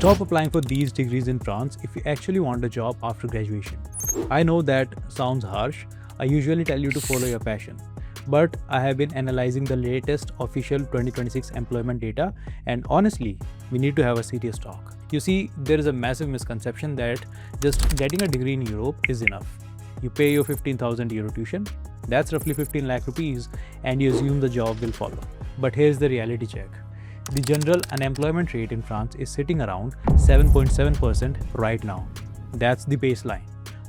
Stop applying for these degrees in France if you actually want a job after graduation. I know that sounds harsh. I usually tell you to follow your passion. But I have been analyzing the latest official 2026 employment data, and honestly, we need to have a serious talk. You see, there is a massive misconception that just getting a degree in Europe is enough. You pay your 15,000 euro tuition, that's roughly 15 lakh rupees, and you assume the job will follow. But here's the reality check. The general unemployment rate in France is sitting around 7.7% right now. That's the baseline.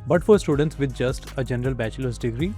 But for students with just a general bachelor's degree,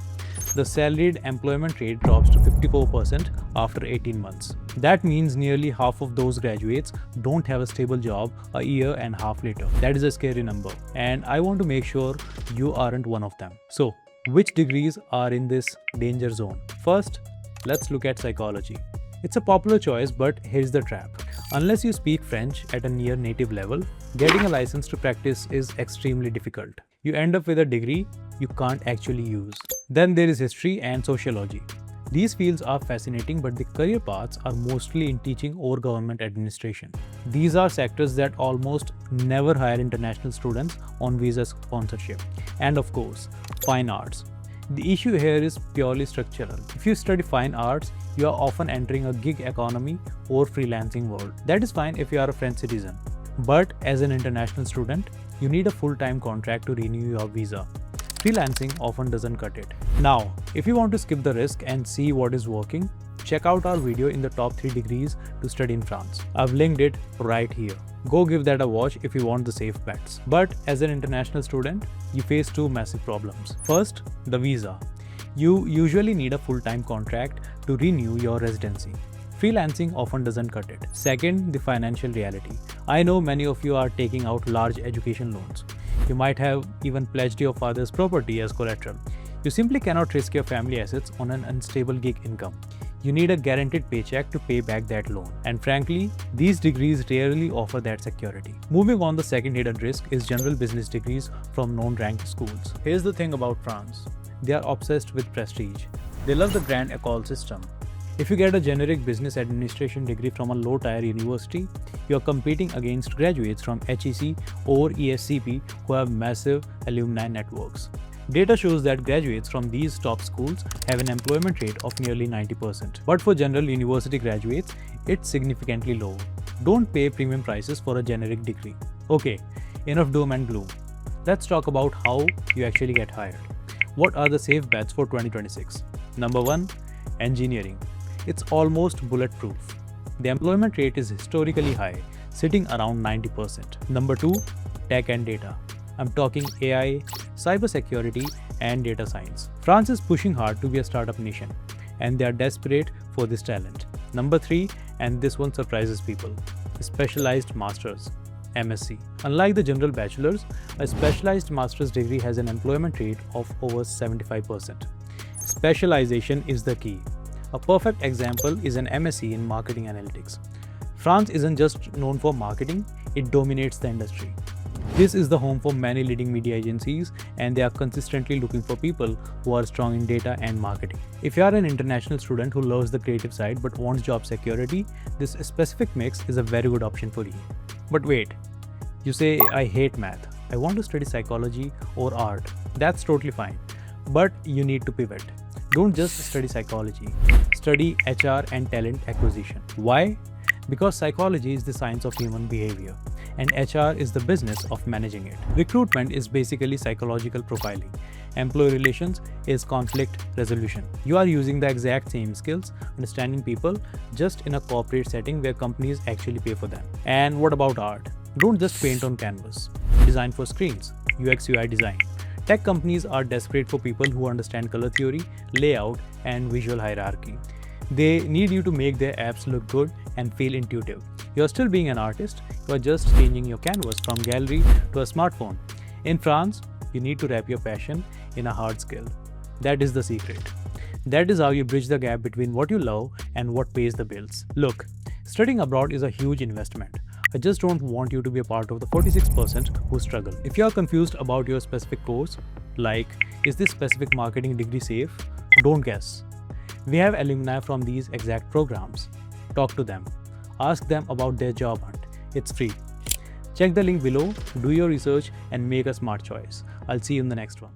the salaried employment rate drops to 54% after 18 months. That means nearly half of those graduates don't have a stable job a year and a half later. That is a scary number, and I want to make sure you aren't one of them. So, which degrees are in this danger zone? First, let's look at psychology. It's a popular choice, but here's the trap. Unless you speak French at a near native level, getting a license to practice is extremely difficult. You end up with a degree you can't actually use. Then there is history and sociology. These fields are fascinating, but the career paths are mostly in teaching or government administration. These are sectors that almost never hire international students on visa sponsorship. And of course, fine arts. The issue here is purely structural. If you study fine arts, you are often entering a gig economy or freelancing world. That is fine if you are a French citizen. But as an international student, you need a full-time contract to renew your visa. Freelancing often doesn't cut it. Now, if you want to skip the risk and see what is working, check out our video in the top 3 degrees to study in France. I've linked it right here. Go give that a watch if you want the safe bets. But as an international student, you face 2 massive problems. First, the visa. You usually need a full-time contract to renew your residency. Freelancing often doesn't cut it. Second, the financial reality. I know many of you are taking out large education loans. You might have even pledged your father's property as collateral. You simply cannot risk your family assets on an unstable gig income. You need a guaranteed paycheck to pay back that loan. And frankly, these degrees rarely offer that security. Moving on, the second hidden risk is general business degrees from non-ranked schools. Here's the thing about France. They are obsessed with prestige. They love the grand école system. If you get a generic business administration degree from a low-tier university, you are competing against graduates from HEC or ESCP who have massive alumni networks. Data shows that graduates from these top schools have an employment rate of nearly 90%. But for general university graduates, it's significantly lower. Don't pay premium prices for a generic degree. Okay, enough doom and gloom. Let's talk about how you actually get hired. What are the safe bets for 2026? Number 1, engineering. It's almost bulletproof. The employment rate is historically high, sitting around 90%. Number 2, tech and data. I'm talking AI, cybersecurity, and data science. France is pushing hard to be a startup nation, and they are desperate for this talent. Number 3, and this one surprises people, specialized masters, MSc. Unlike the general bachelor's, a specialized master's degree has an employment rate of over 75%. Specialization is the key. A perfect example is an MSc in marketing analytics. France isn't just known for marketing, it dominates the industry. This is the home for many leading media agencies, and they are consistently looking for people who are strong in data and marketing. If you are an international student who loves the creative side but wants job security, this specific mix is a very good option for you. But wait, you say, I hate math, I want to study psychology or art. That's totally fine, but you need to pivot. Don't just study psychology, study HR and talent acquisition. Why? Because psychology is the science of human behavior, and HR is the business of managing it. Recruitment is basically psychological profiling. Employee relations is conflict resolution. You are using the exact same skills, understanding people, just in a corporate setting where companies actually pay for them. And what about art? Don't just paint on canvas. Design for screens, UX UI design. Tech companies are desperate for people who understand color theory, layout, and visual hierarchy. They need you to make their apps look good and feel intuitive. You're still being an artist, you are just changing your canvas from gallery to a smartphone. In France, you need to wrap your passion in a hard skill. That is the secret. That is how you bridge the gap between what you love and what pays the bills. Look, studying abroad is a huge investment. I just don't want you to be a part of the 46% who struggle. If you are confused about your specific course, like, is this specific marketing degree safe? Don't guess. We have alumni from these exact programs. Talk to them. Ask them about their job hunt. It's free. Check the link below, do your research, and make a smart choice. I'll see you in the next one.